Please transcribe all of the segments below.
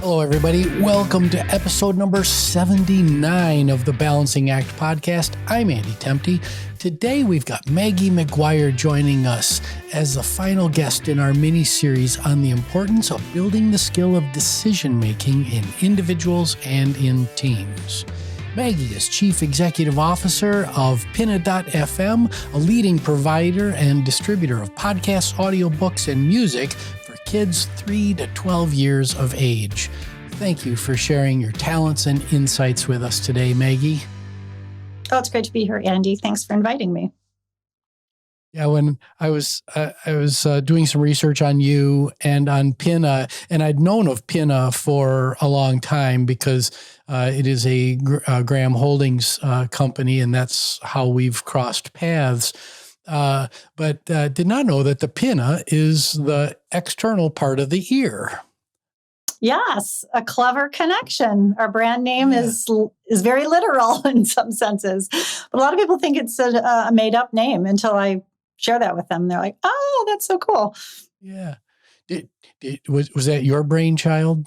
Hello, everybody. Welcome to episode number 79 of the Balancing Act podcast. I'm Andy Tempe. Today, we've got Maggie McGuire joining us as the final guest in our mini-series on the importance of building the skill of decision-making in individuals and in teams. Maggie is Chief Executive Officer of Pinna.fm, a leading provider and distributor of podcasts, audiobooks, and music for kids 3 to 12 years of age. Thank you for sharing your talents and insights with us today, Maggie. Oh, it's great to be here, Andy. Thanks for inviting me. Yeah, when I was doing some research on you and on Pinna, and I'd known of Pinna for a long time because it is a Graham Holdings company, and that's how we've crossed paths. But did not know that the Pinna is the external part of the ear. Yes, a clever connection. Our brand name is very literal in some senses. But a lot of people think it's a made-up name until I share that with them. They're like, oh, that's so cool. Yeah. Was that your brainchild?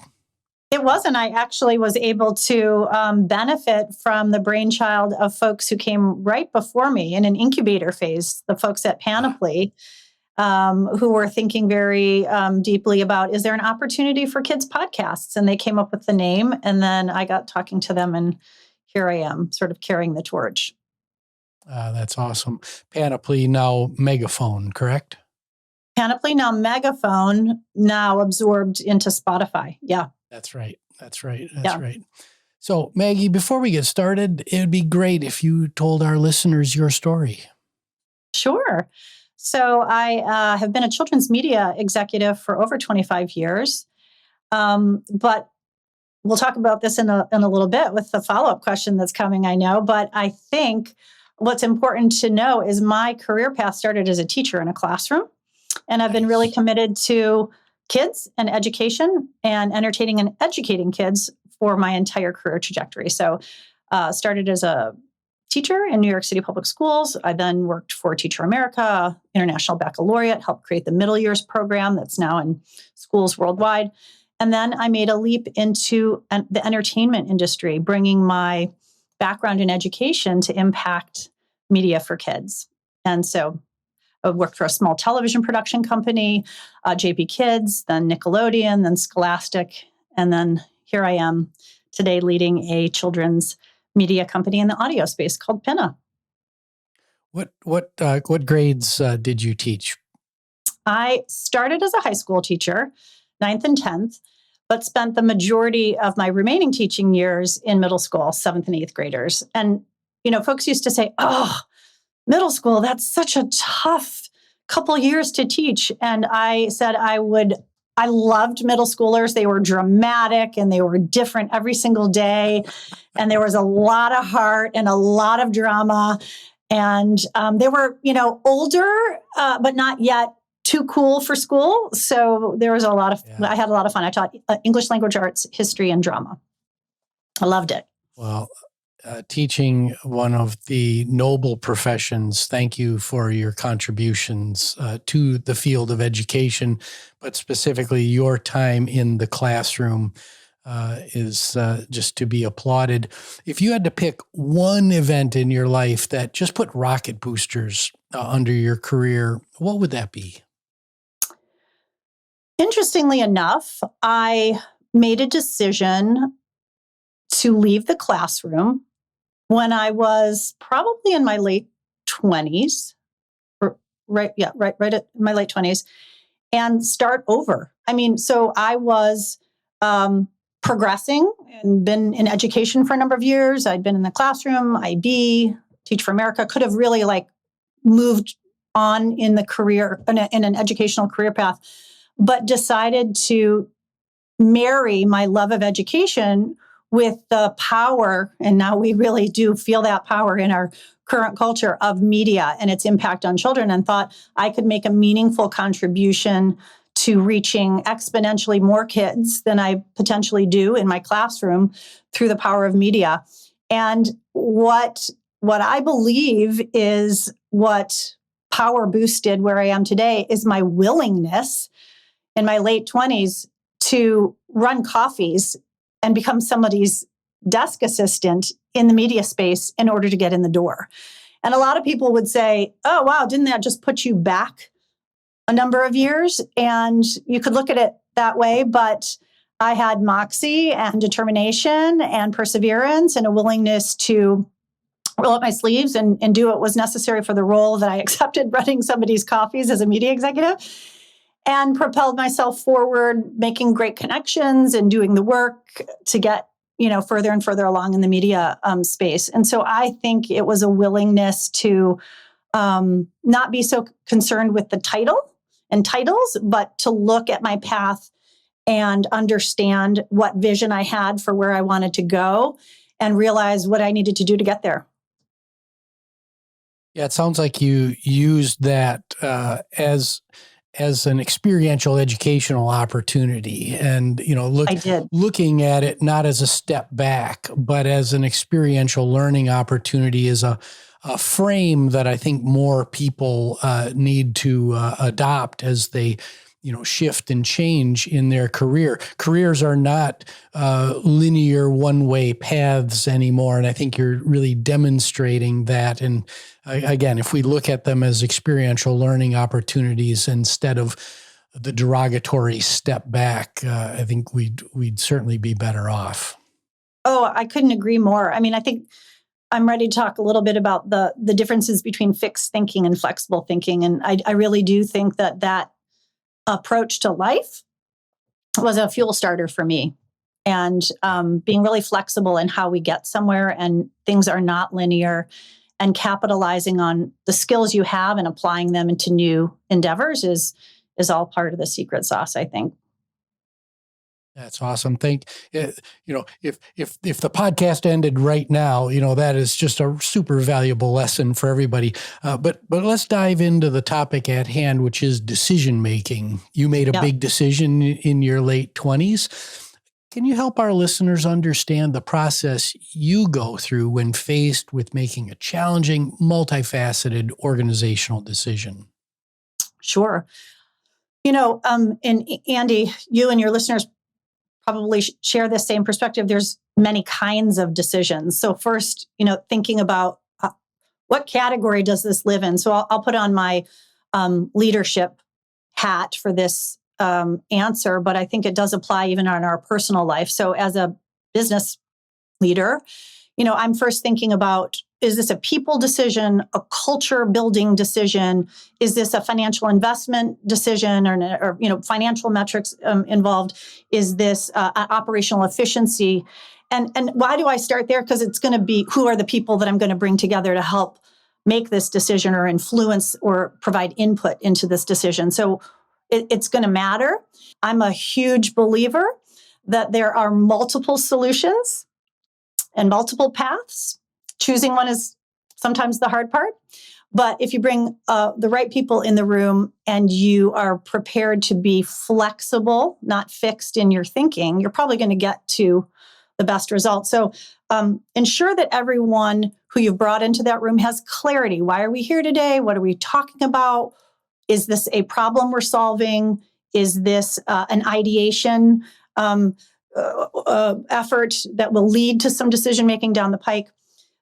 It wasn't. I actually was able to benefit from the brainchild of folks who came right before me in an incubator phase, the folks at Panoply, who were thinking very deeply about, is there an opportunity for kids' podcasts? And they came up with the name. And then I got talking to them, and here I am sort of carrying the torch. That's awesome. Panoply, now Megaphone, correct? Panoply, now Megaphone, now absorbed into Spotify. Yeah. That's right. That's right. So, Maggie, before we get started, it would be great if you told our listeners your story. Sure. So I have been a children's media executive for over 25 years. But we'll talk about this in a little bit with the follow-up question that's coming, I know. But I think what's important to know is my career path started as a teacher in a classroom. And I've been really committed to kids and education and entertaining and educating kids for my entire career trajectory. So started as a teacher in New York City Public Schools. I then worked for Teacher America, International Baccalaureate, helped create the middle years program that's now in schools worldwide. And then I made a leap into the entertainment industry, bringing my background in education to impact media for kids. And so I worked for a small television production company, JP Kids, then Nickelodeon, then Scholastic. And then here I am today leading a children's media company in the audio space called Pinna. What grades did you teach? I started as a high school teacher, 9th and 10th, but spent the majority of my remaining teaching years in middle school, 7th and 8th graders. And, folks used to say, oh, middle school, that's such a tough couple years to teach. And I said I loved middle schoolers. They were dramatic and they were different every single day. And there was a lot of heart and a lot of drama. And they were, older, but not yet too cool for school. So there was I had a lot of fun. I taught English language arts, history, and drama. I loved it. Well, teaching one of the noble professions, thank you for your contributions to the field of education, but specifically your time in the classroom is just to be applauded. If you had to pick one event in your life that just put rocket boosters under your career, what would that be? Interestingly enough, I made a decision to leave the classroom when I was probably in my late 20s, right at my late 20s, and start over. So I was progressing and been in education for a number of years. I'd been in the classroom, IB, Teach for America, could have really moved on in the career, in an educational career path, but decided to marry my love of education with the power, and now we really do feel that power in our current culture of media and its impact on children, and thought I could make a meaningful contribution to reaching exponentially more kids than I potentially do in my classroom through the power of media. And what I believe is what power boosted where I am today is my willingness in my late 20s to run coffees and become somebody's desk assistant in the media space in order to get in the door. And a lot of people would say, oh, wow, didn't that just put you back a number of years? And you could look at it that way, but I had moxie and determination and perseverance and a willingness to roll up my sleeves and do what was necessary for the role that I accepted, running somebody's coffees as a media executive, and propelled myself forward, making great connections and doing the work to get further and further along in the media space. And so I think it was a willingness to not be so concerned with the title and titles, but to look at my path and understand what vision I had for where I wanted to go and realize what I needed to do to get there. Yeah, it sounds like you used that as an experiential educational opportunity, and I did. looking at it not as a step back, but as an experiential learning opportunity is a frame that I think more people need to adopt as they shift and change in their career. Careers are not linear one-way paths anymore. And I think you're really demonstrating that. And again, if we look at them as experiential learning opportunities instead of the derogatory step back, I think we'd certainly be better off. Oh, I couldn't agree more. I mean, I think I'm ready to talk a little bit about the differences between fixed thinking and flexible thinking. And I really do think that approach to life was a fuel starter for me. And being really flexible in how we get somewhere, and things are not linear, and capitalizing on the skills you have and applying them into new endeavors is all part of the secret sauce, I think. That's awesome. If the podcast ended right now, that is just a super valuable lesson for everybody. But let's dive into the topic at hand, which is decision making. You made a big decision in your late 20s. Can you help our listeners understand the process you go through when faced with making a challenging, multifaceted organizational decision? Sure. And Andy, you and your listeners probably share the same perspective. There's many kinds of decisions. So first, thinking about what category does this live in? So I'll put on my leadership hat for this answer, but I think it does apply even on our personal life. So as a business leader, I'm first thinking about, is this a people decision, a culture building decision? Is this a financial investment decision or financial metrics involved? Is this operational efficiency? And why do I start there? Because it's going to be, who are the people that I'm going to bring together to help make this decision or influence or provide input into this decision? So it's going to matter. I'm a huge believer that there are multiple solutions and multiple paths. Choosing one is sometimes the hard part. But if you bring the right people in the room and you are prepared to be flexible, not fixed in your thinking, you're probably going to get to the best results. So ensure that everyone who you've brought into that room has clarity. Why are we here today? What are we talking about? Is this a problem we're solving? Is this an ideation effort that will lead to some decision-making down the pike?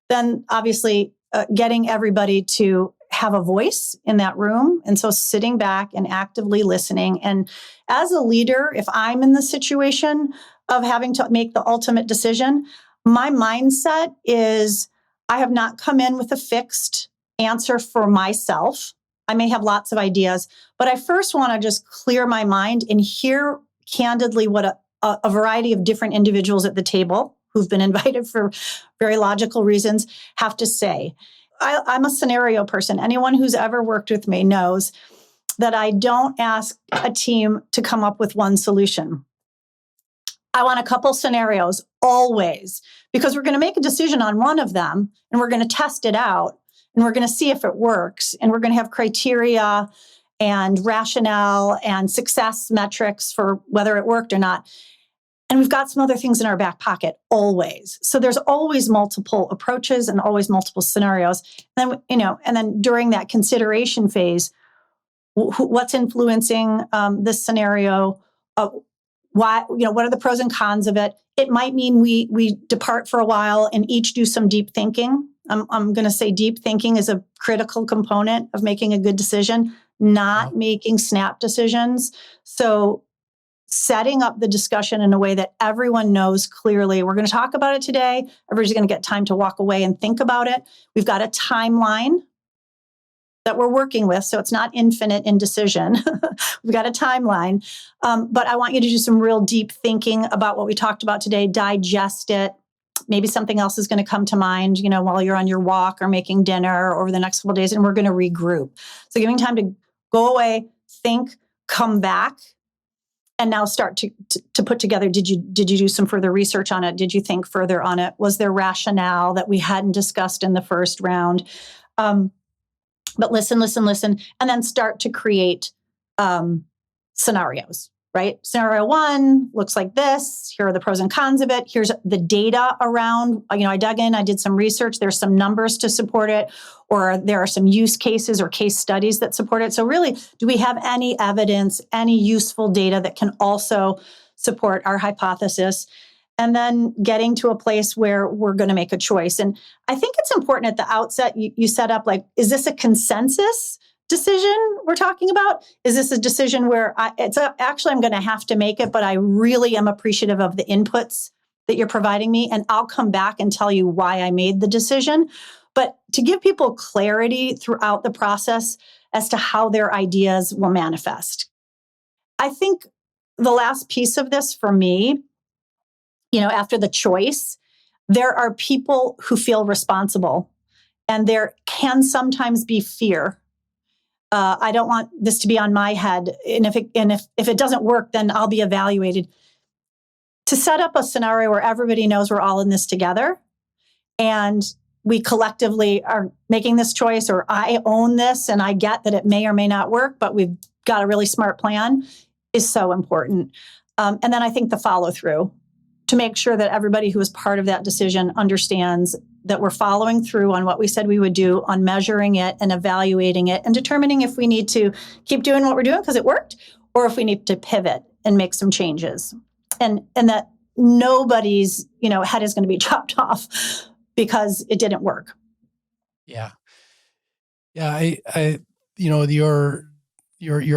Then obviously getting everybody to have a voice in that room. And so sitting back and actively listening. And as a leader, if I'm in the situation of having to make the ultimate decision, my mindset is I have not come in with a fixed answer for myself. I may have lots of ideas, but I first want to just clear my mind and hear candidly what a variety of different individuals at the table who've been invited for very logical reasons have to say. I'm a scenario person. Anyone who's ever worked with me knows that I don't ask a team to come up with one solution. I want a couple scenarios always, because we're going to make a decision on one of them and we're going to test it out and we're going to see if it works. And we're going to have criteria and rationale and success metrics for whether it worked or not. And we've got some other things in our back pocket always. So there's always multiple approaches and always multiple scenarios. And then, and then during that consideration phase, what's influencing this scenario? Why, what are the pros and cons of it? It might mean we depart for a while and each do some deep thinking. I'm going to say deep thinking is a critical component of making a good decision, not making snap decisions. So setting up the discussion in a way that everyone knows clearly, we're going to talk about it today. Everybody's going to get time to walk away and think about it. We've got a timeline that we're working with, so it's not infinite indecision. We've got a timeline. But I want you to do some real deep thinking about what we talked about today, digest it. Maybe something else is going to come to mind, while you're on your walk or making dinner or over the next couple of days, and we're going to regroup. So giving time to go away, think, come back, and now start to put together, did you do some further research on it? Did you think further on it? Was there rationale that we hadn't discussed in the first round? But listen, and then start to create scenarios, right? Scenario 1 looks like this. Here are the pros and cons of it. Here's the data around, I dug in, I did some research. There's some numbers to support it, or there are some use cases or case studies that support it. So really, do we have any evidence, any useful data that can also support our hypothesis? And then getting to a place where we're going to make a choice. And I think it's important at the outset, you set up is this a consensus decision we're talking about? Is this a decision where actually I'm going to have to make it, but I really am appreciative of the inputs that you're providing me, and I'll come back and tell you why I made the decision. But to give people clarity throughout the process as to how their ideas will manifest. I think the last piece of this for me, after the choice, there are people who feel responsible, and there can sometimes be fear. I don't want this to be on my head, and if it doesn't work, then I'll be evaluated. To set up a scenario where everybody knows we're all in this together, and we collectively are making this choice, or I own this, and I get that it may or may not work, but we've got a really smart plan, is so important. And then I think the follow through, to make sure that everybody who is part of that decision understands that we're following through on what we said we would do, on measuring it and evaluating it and determining if we need to keep doing what we're doing because it worked, or if we need to pivot and make some changes. And that nobody's, head is going to be chopped off because it didn't work. Yeah. Yeah. I your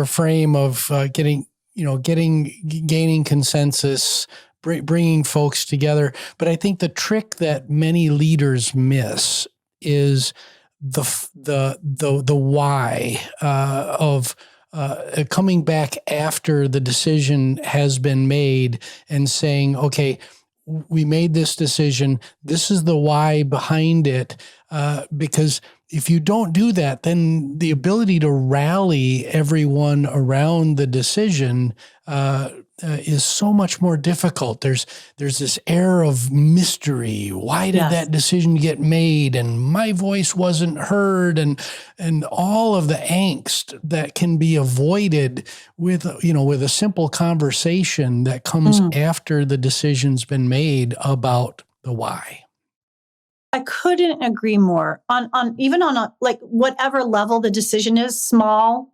frame of gaining consensus, bringing folks together. But I think the trick that many leaders miss is the why of coming back after the decision has been made and saying, okay, we made this decision. This is the why behind it. Because if you don't do that, then the ability to rally everyone around the decision is so much more difficult. There's this air of mystery. Why did that decision get made? And my voice wasn't heard, and all of the angst that can be avoided with a simple conversation that comes after the decision's been made about the why. I couldn't agree more. On even on a whatever level the decision is, small,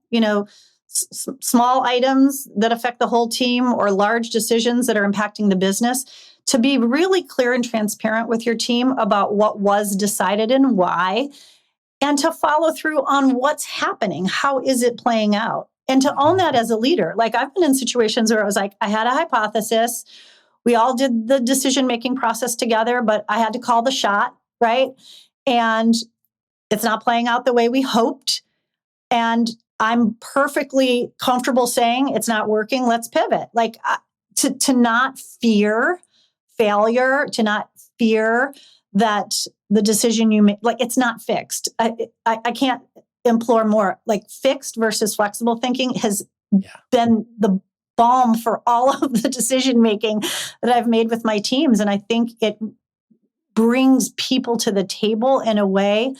small items that affect the whole team, or large decisions that are impacting the business, to be really clear and transparent with your team about what was decided and why, and to follow through on what's happening. How is it playing out? And to own that as a leader. I've been in situations where I was I had a hypothesis. We all did the decision-making process together, but I had to call the shot, right? And it's not playing out the way we hoped. And I'm perfectly comfortable saying it's not working. Let's pivot. To not fear failure, to not fear that the decision you make, it's not fixed. I can't implore more. Fixed versus flexible thinking has been the balm for all of the decision making that I've made with my teams. And I think it brings people to the table in a way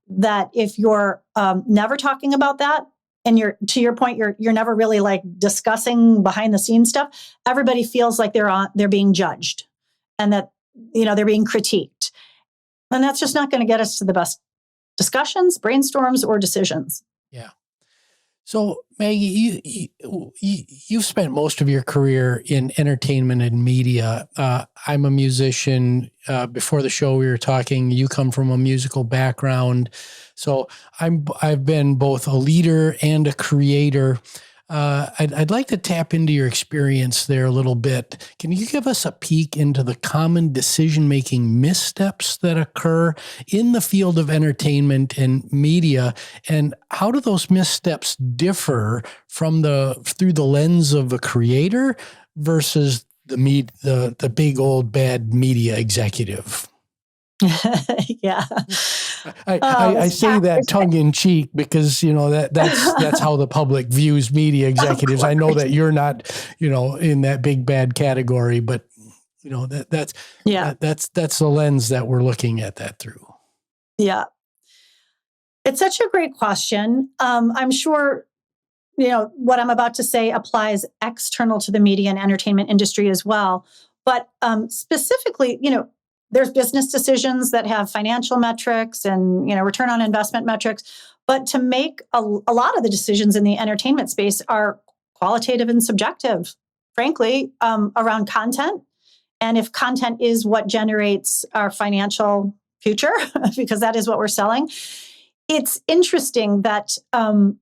that if you're never talking about that, and to your point, you're never really discussing behind the scenes stuff, everybody feels like they're being judged, and that they're being critiqued, and that's just not going to get us to the best discussions, brainstorms, or decisions. Yeah. So, Maggie, you've spent most of your career in entertainment and media. I'm a musician. Before the show, we were talking. You come from a musical background, so I've been both a leader and a creator. I'd like to tap into your experience there a little bit. Can you give us a peek into the common decision-making missteps that occur in the field of entertainment and media, and how do those missteps differ from through the lens of a creator versus the big old bad media executive? Yeah. I say that tongue in cheek because, that's how the public views media executives. I know that you're not, in that big bad category, but that's the lens that we're looking at that through. Yeah. It's such a great question. I'm sure, what I'm about to say applies external to the media and entertainment industry as well. But specifically, there's business decisions that have financial metrics and, return on investment metrics. But to make a lot of the decisions in the entertainment space are qualitative and subjective, frankly, around content. And if content is what generates our financial future, because that is what we're selling, it's interesting that, and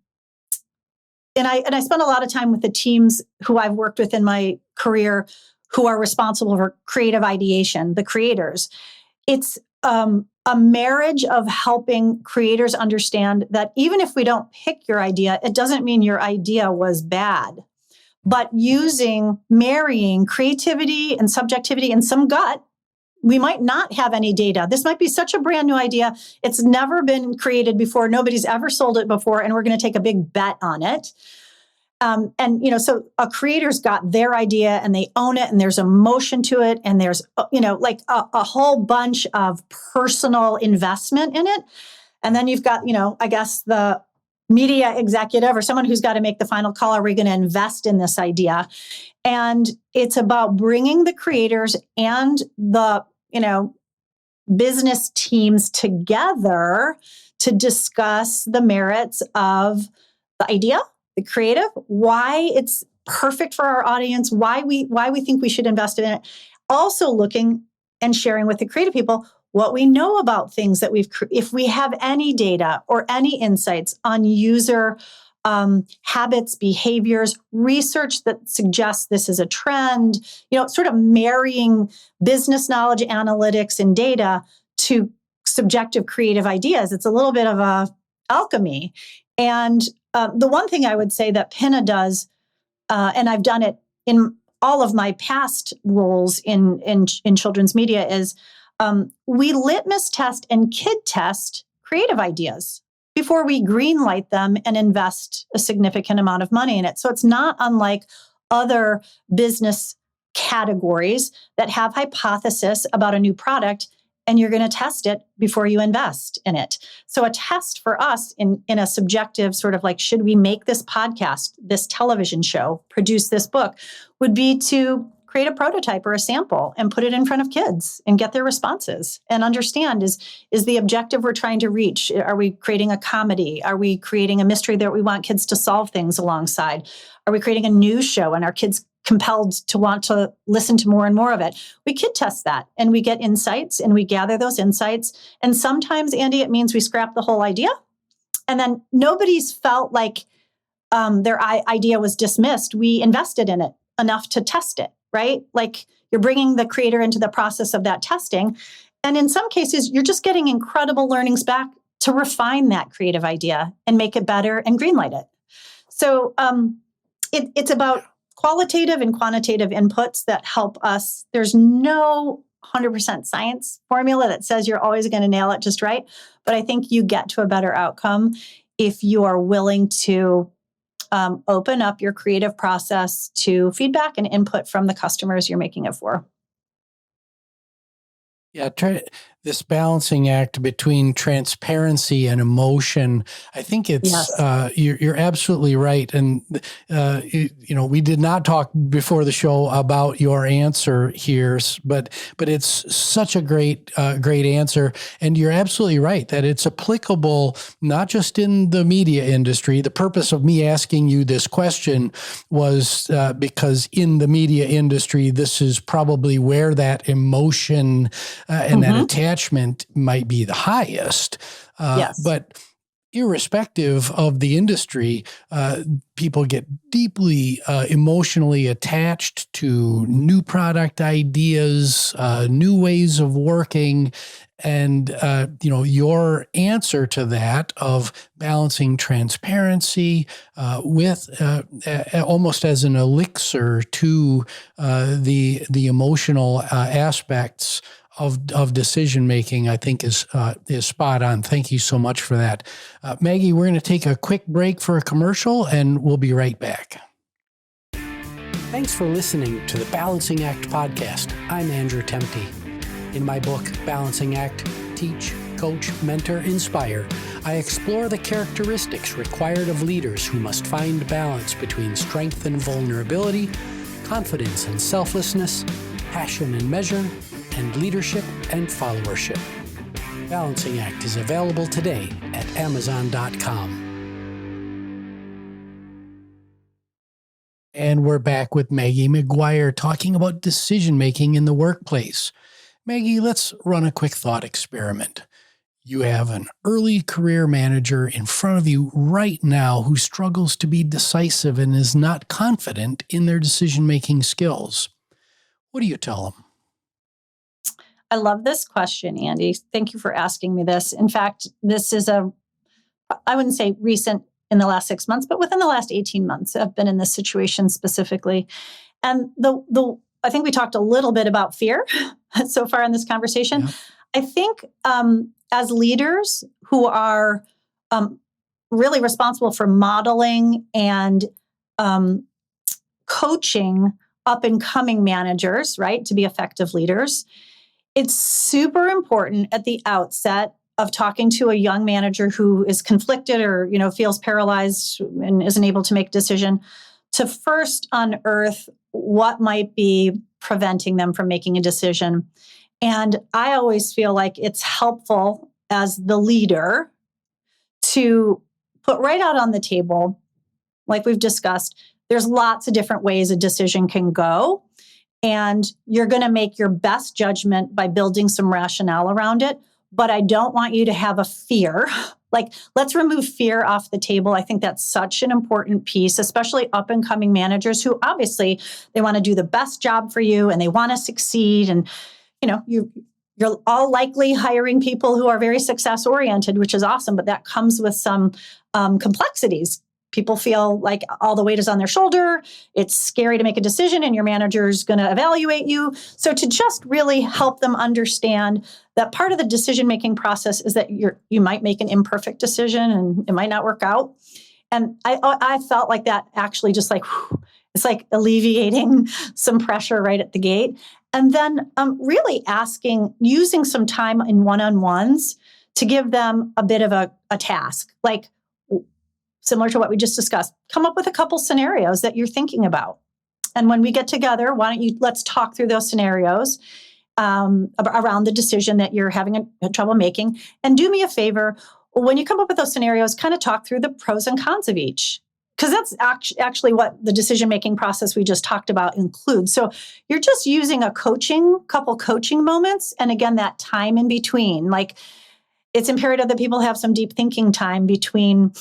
I spend a lot of time with the teams who I've worked with in my career who are responsible for creative ideation, the creators. It's a marriage of helping creators understand that even if we don't pick your idea, it doesn't mean your idea was bad. But marrying creativity and subjectivity and some gut, we might not have any data. This might be such a brand new idea. It's never been created before. Nobody's ever sold it before. And we're going to take a big bet on it. So a creator's got their idea and they own it and there's emotion to it. And there's, like a whole bunch of personal investment in it. And then you've got, I guess the media executive or someone who's got to make the final call. Are we going to invest in this idea? And it's about bringing the creators and the, business teams together to discuss the merits of the idea, the creative, why it's perfect for our audience, why we think we should invest in it. Also looking and sharing with the creative people what we know about things that if we have any data or any insights on user habits, behaviors, research that suggests this is a trend, sort of marrying business knowledge, analytics, and data to subjective creative ideas. It's a little bit of a alchemy. And the one thing I would say that Pinna does, and I've done it in all of my past roles in children's media, is we litmus test and kid test creative ideas before we greenlight them and invest a significant amount of money in it. So it's not unlike other business categories that have hypothesis about a new product, and you're going to test it before you invest in it. So a test for us in a subjective sort of like, should we make this podcast, this television show, produce this book, would be to create a prototype or a sample and put it in front of kids and get their responses and understand, is the objective we're trying to reach? Are we creating a comedy? Are we creating a mystery that we want kids to solve things alongside? Are we creating a news show and are kids compelled to want to listen to more and more of it? We kid test that and we get insights and we gather those insights. And sometimes, Andy, it means we scrap the whole idea. And then nobody's felt like their idea was dismissed. We invested in it enough to test it, right? Like you're bringing the creator into the process of that testing. And in some cases, you're just getting incredible learnings back to refine that creative idea and make it better and greenlight it. So it's about qualitative and quantitative inputs that help us. There's no 100% science formula that says you're always going to nail it just right. But I think you get to a better outcome if you are willing to open up your creative process to feedback and input from the customers you're making it for. Yeah, This balancing act between transparency and emotion. I think it's you're absolutely right. And we did not talk before the show about your answer here, but it's such a great answer. And you're absolutely right that it's applicable not just in the media industry. The purpose of me asking you this question was because in the media industry, this is probably where that emotion and that attachment might be the highest. But irrespective of the industry, people get deeply emotionally attached to new product ideas, new ways of working. And, your answer to that of balancing transparency with almost as an elixir to the emotional aspects of decision making, I think is spot on. Thank you so much for that. Maggie, we're going to take a quick break for a commercial, and we'll be right back. Thanks for listening to the Balancing Act podcast. I'm Andrew Temte. In my book, Balancing Act, Teach, Coach, Mentor, Inspire, I explore the characteristics required of leaders who must find balance between strength and vulnerability, confidence and selflessness, passion and measure, and leadership and followership. Balancing Act is available today at Amazon.com. And we're back with Maggie McGuire talking about decision-making in the workplace. Maggie, let's run a quick thought experiment. You have an early career manager in front of you right now who struggles to be decisive and is not confident in their decision-making skills. What do you tell them? I love this question, Andy. Thank you for asking me this. In fact, this is I wouldn't say recent in the last 6 months, but within the last 18 months, I've been in this situation specifically. And I think we talked a little bit about fear so far in this conversation. Yeah. I think as leaders who are really responsible for modeling and coaching up and coming managers, right, to be effective leaders, it's super important at the outset of talking to a young manager who is conflicted or, feels paralyzed and isn't able to make a decision, to first unearth what might be preventing them from making a decision. And I always feel like it's helpful as the leader to put right out on the table, like we've discussed, there's lots of different ways a decision can go. And you're going to make your best judgment by building some rationale around it. But I don't want you to have a fear. Like, let's remove fear off the table. I think that's such an important piece, especially up and coming managers who obviously they want to do the best job for you and they want to succeed. And, you're all likely hiring people who are very success oriented, which is awesome. But that comes with some complexities. People feel like all the weight is on their shoulder. It's scary to make a decision and your manager is going to evaluate you. So to just really help them understand that part of the decision-making process is that you might make an imperfect decision and it might not work out. And I felt like that actually just like, it's like alleviating some pressure right at the gate. And then really using some time in one-on-ones to give them a bit of a task, like, similar to what we just discussed, come up with a couple scenarios that you're thinking about. And when we get together, let's talk through those scenarios around the decision that you're having a trouble making. And do me a favor, when you come up with those scenarios, kind of talk through the pros and cons of each. Because that's actually what the decision-making process we just talked about includes. So you're just using couple coaching moments. And again, that time in between. Like, it's imperative that people have some deep thinking time between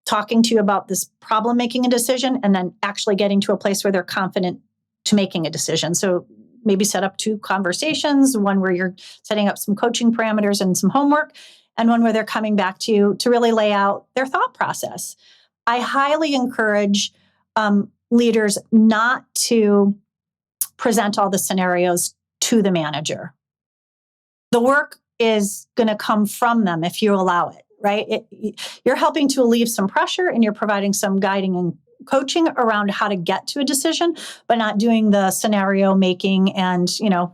talking to you about this problem, making a decision, and then actually getting to a place where they're confident to making a decision. So maybe set up 2 conversations, one where you're setting up some coaching parameters and some homework, and one where they're coming back to you to really lay out their thought process. I highly encourage leaders not to present all the scenarios to the manager. The work is going to come from them if you allow it. Right? You're helping to relieve some pressure and you're providing some guiding and coaching around how to get to a decision, but not doing the scenario making and,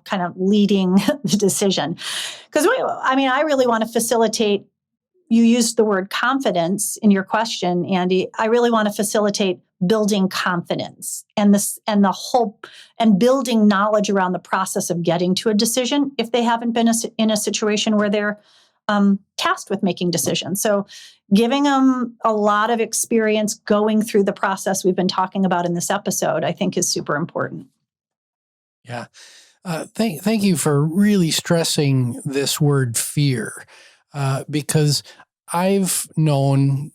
kind of leading the decision. Because I really want to facilitate. You used the word confidence in your question, Andy. I really want to facilitate building confidence and building knowledge around the process of getting to a decision if they haven't been in a situation where they're tasked with making decisions. So giving them a lot of experience going through the process we've been talking about in this episode, I think is super important. Yeah. Thank you for really stressing this word fear, because I've known,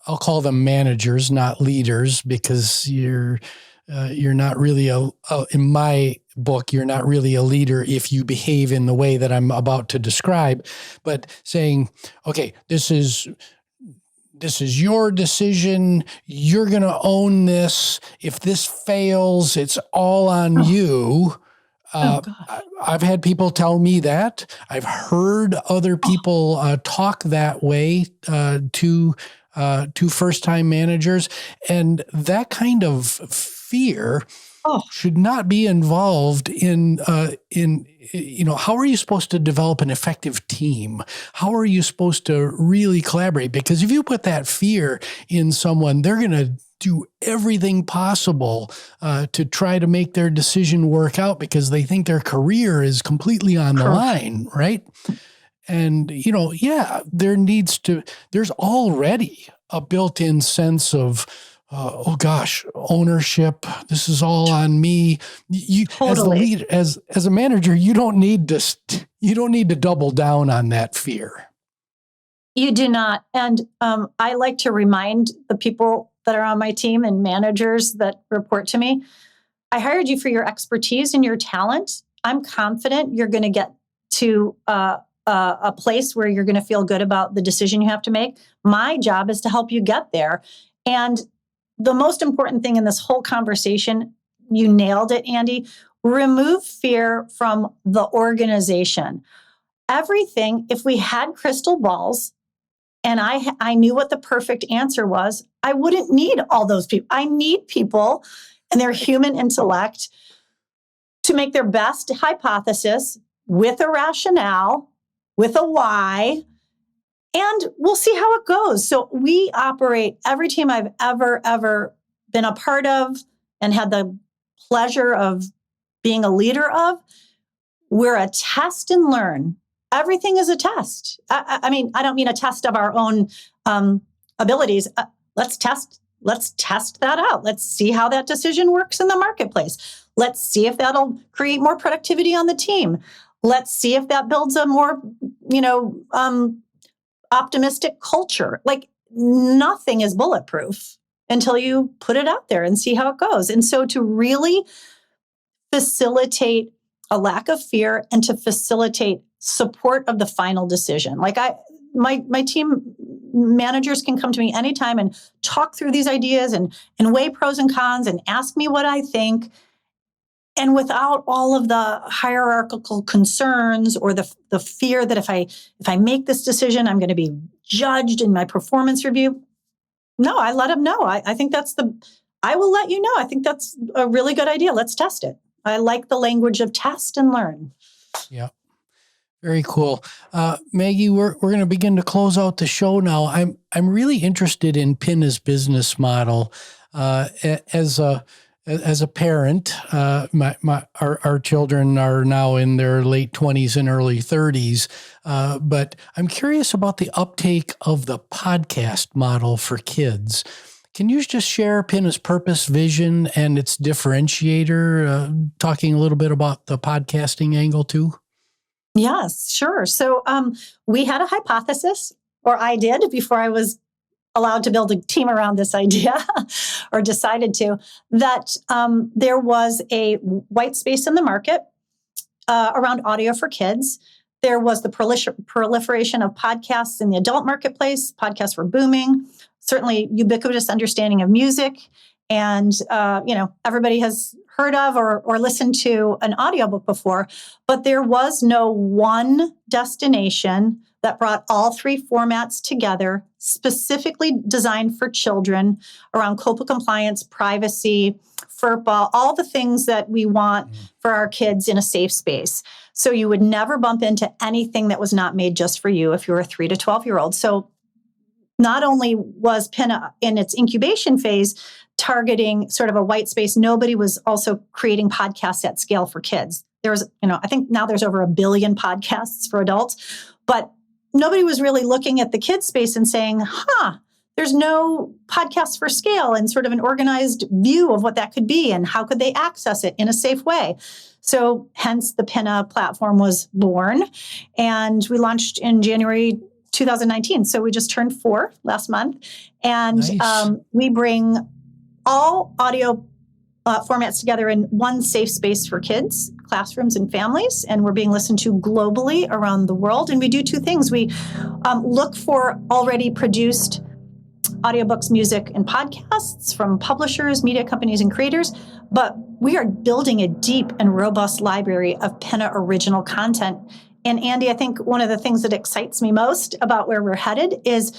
I'll call them managers, not leaders, because you're not really in my book, you're not really a leader if you behave in the way that I'm about to describe, but saying, okay, this is your decision. You're going to own this. If this fails, it's all on you. I've had people tell me that. I've heard other people talk that way to first-time managers, and that kind of fear should not be involved in how are you supposed to develop an effective team? How are you supposed to really collaborate? Because if you put that fear in someone, they're going to do everything possible to try to make their decision work out because they think their career is completely on the line, right? And, there's already a built-in sense of, ownership. This is all on me. You, totally. As the leader, as a manager, you don't need to double down on that fear. You do not. And I like to remind the people that are on my team and managers that report to me, I hired you for your expertise and your talent. I'm confident you're going to get to a place where you're going to feel good about the decision you have to make. My job is to help you get there. And the most important thing in this whole conversation, you nailed it, Andy, remove fear from the organization. Everything, if we had crystal balls and I knew what the perfect answer was, I wouldn't need all those people. I need people and their human intellect to make their best hypothesis with a rationale, with a why, and we'll see how it goes. So we operate, every team I've ever been a part of and had the pleasure of being a leader of, we're a test and learn. Everything is a test. I don't mean a test of our own abilities. Let's test that out. Let's see how that decision works in the marketplace. Let's see if that'll create more productivity on the team. Let's see if that builds a more, optimistic culture. Like nothing is bulletproof until you put it out there and see how it goes. And so to really facilitate a lack of fear and to facilitate support of the final decision. Like my team managers can come to me anytime and talk through these ideas and weigh pros and cons and ask me what I think. And without all of the hierarchical concerns or the fear that if I make this decision, I'm going to be judged in my performance review. No, I let them know. I think I will let you know. I think that's a really good idea. Let's test it. I like the language of test and learn. Yeah. Very cool. Maggie, we're going to begin to close out the show now. I'm really interested in Pinna's business model. As a parent, our children are now in their late 20s and early 30s, but I'm curious about the uptake of the podcast model for kids. Can you just share Pinna's purpose, vision, and its differentiator, talking a little bit about the podcasting angle too? Yes, sure. So we had a hypothesis, or I did before I was allowed to build a team around this idea or decided to, that there was a white space in the market around audio for kids. There was the proliferation of podcasts in the adult marketplace. Podcasts were booming, certainly ubiquitous understanding of music. And, everybody has heard of or listened to an audiobook before, but there was no one destination that brought all three formats together, specifically designed for children around COPA compliance, privacy, FERPA, all the things that we want for our kids in a safe space. So you would never bump into anything that was not made just for you if you're a 3 to 12-year-old. So not only was PINA in its incubation phase targeting sort of a white space, nobody was also creating podcasts at scale for kids. There's, I think now there's over 1 billion podcasts for adults, but nobody was really looking at the kids space and saying, there's no podcast for scale and sort of an organized view of what that could be and how could they access it in a safe way. So hence the PINA platform was born, and we launched in January 2019. So we just turned 4 last month, and Nice. We bring all audio formats together in one safe space for kids, classrooms, and families. And we're being listened to globally around the world. And we do 2 things. We look for already produced audiobooks, music, and podcasts from publishers, media companies, and creators. But we are building a deep and robust library of PINA original content. And Andy, I think one of the things that excites me most about where we're headed is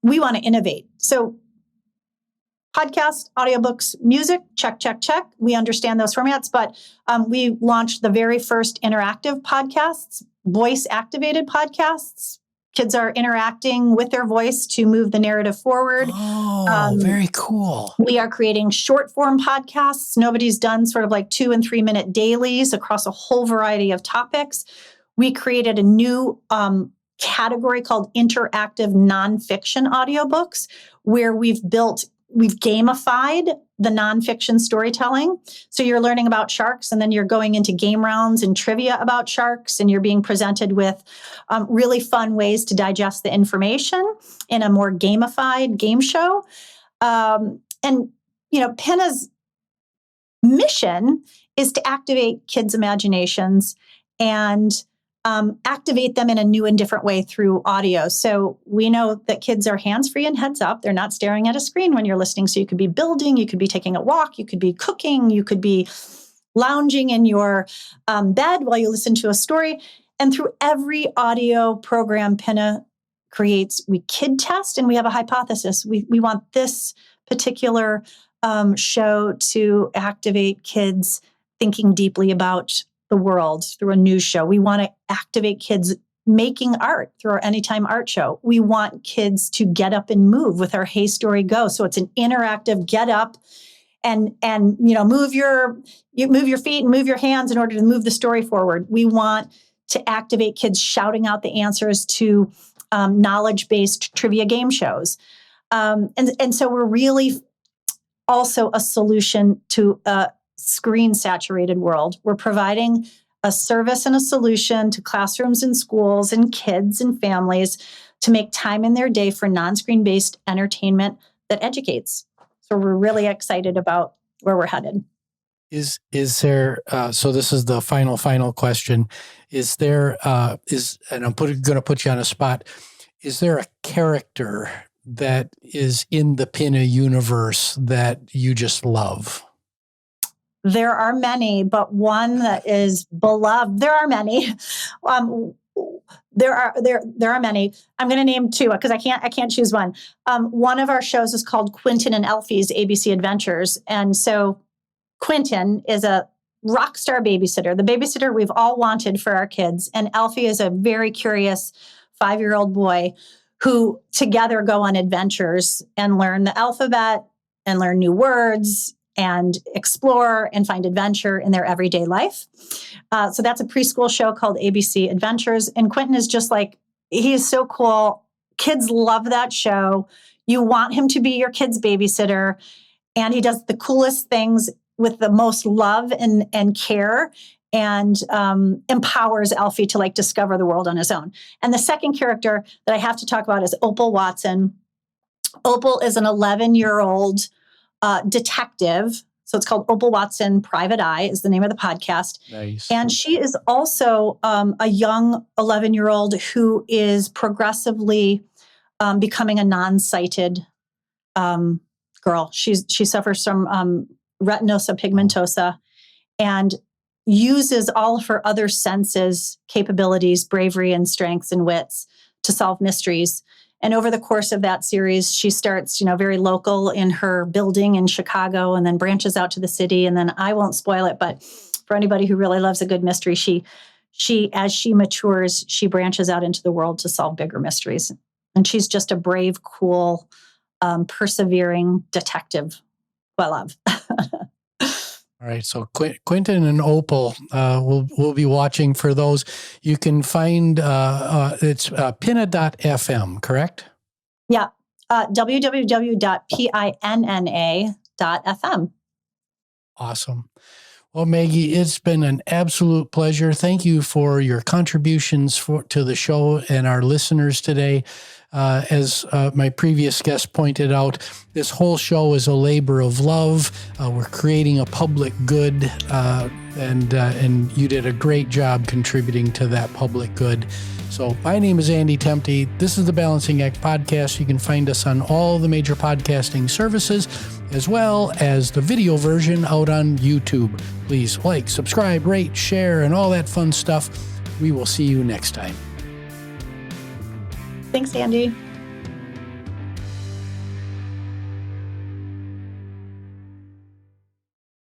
we want to innovate. So podcast, audiobooks, music, check. We understand those formats, but we launched the very first interactive podcasts, voice-activated podcasts. Kids are interacting with their voice to move the narrative forward. Oh, very cool. We are creating short-form podcasts. Nobody's done sort of like 2 and 3 minute dailies across a whole variety of topics. We created a new category called interactive nonfiction audiobooks, where we've gamified the nonfiction storytelling. So you're learning about sharks, and then you're going into game rounds and trivia about sharks, and you're being presented with really fun ways to digest the information in a more gamified game show. PINA's mission is to activate kids' imaginations and activate them in a new and different way through audio. So we know that kids are hands-free and heads up. They're not staring at a screen when you're listening. So you could be building, you could be taking a walk, you could be cooking, you could be lounging in your bed while you listen to a story. And through every audio program PINA creates, we kid test, and we have a hypothesis. We want this particular show to activate kids thinking deeply about the world through a news show. We want to activate kids making art through our Anytime Art Show. We want kids to get up and move with our Hey Story Go. So it's an interactive get up and move your feet and move your hands in order to move the story forward. We want to activate kids shouting out the answers to knowledge-based trivia game shows. And so we're really also a solution to a screen-saturated world. We're providing a service and a solution to classrooms and schools and kids and families to make time in their day for non-screen-based entertainment that educates. So we're really excited about where we're headed. Is there, so this is the final question. Is there, and I'm going to put you on a spot. Is there a character that is in the PINA universe that you just love? There are many, but one that is beloved. There are many. There are many. I'm going to name 2 because I can't choose one. One of our shows is called Quentin and Elfie's ABC Adventures, and so Quentin is a rock star babysitter, the babysitter we've all wanted for our kids, and Elfie is a very curious 5-year-old boy who together go on adventures and learn the alphabet and learn new words and explore and find adventure in their everyday life. So that's a preschool show called ABC Adventures. And Quentin is just like, he is so cool. Kids love that show. You want him to be your kid's babysitter. And he does the coolest things with the most love and care, and empowers Elfie to discover the world on his own. And the second character that I have to talk about is Opal Watson. Opal is an 11-year-old detective. So it's called Opal Watson Private Eye is the name of the podcast. Nice. And she is also a young 11-year-old who is progressively becoming a non-sighted girl. She suffers from retinosa pigmentosa. And, uses all of her other senses, capabilities, bravery, and strengths and wits to solve mysteries. And over the course of that series, she starts, very local in her building in Chicago, and then branches out to the city. And then I won't spoil it, but for anybody who really loves a good mystery, she as she matures, she branches out into the world to solve bigger mysteries. And she's just a brave, cool, persevering detective who I love. All right, so Quentin and Opal, we'll be watching for those. You can find it's pinna.fm, correct? Yeah, www.pinna.fm. Awesome. Well, Maggie, it's been an absolute pleasure. Thank you for your contributions to the show and our listeners today. As my previous guest pointed out, this whole show is a labor of love. We're creating a public good, and you did a great job contributing to that public good. So my name is Andy Tempty. This is the Balancing Act Podcast. You can find us on all the major podcasting services, as well as the video version out on YouTube. Please like, subscribe, rate, share, and all that fun stuff. We will see you next time. Thanks, Andy.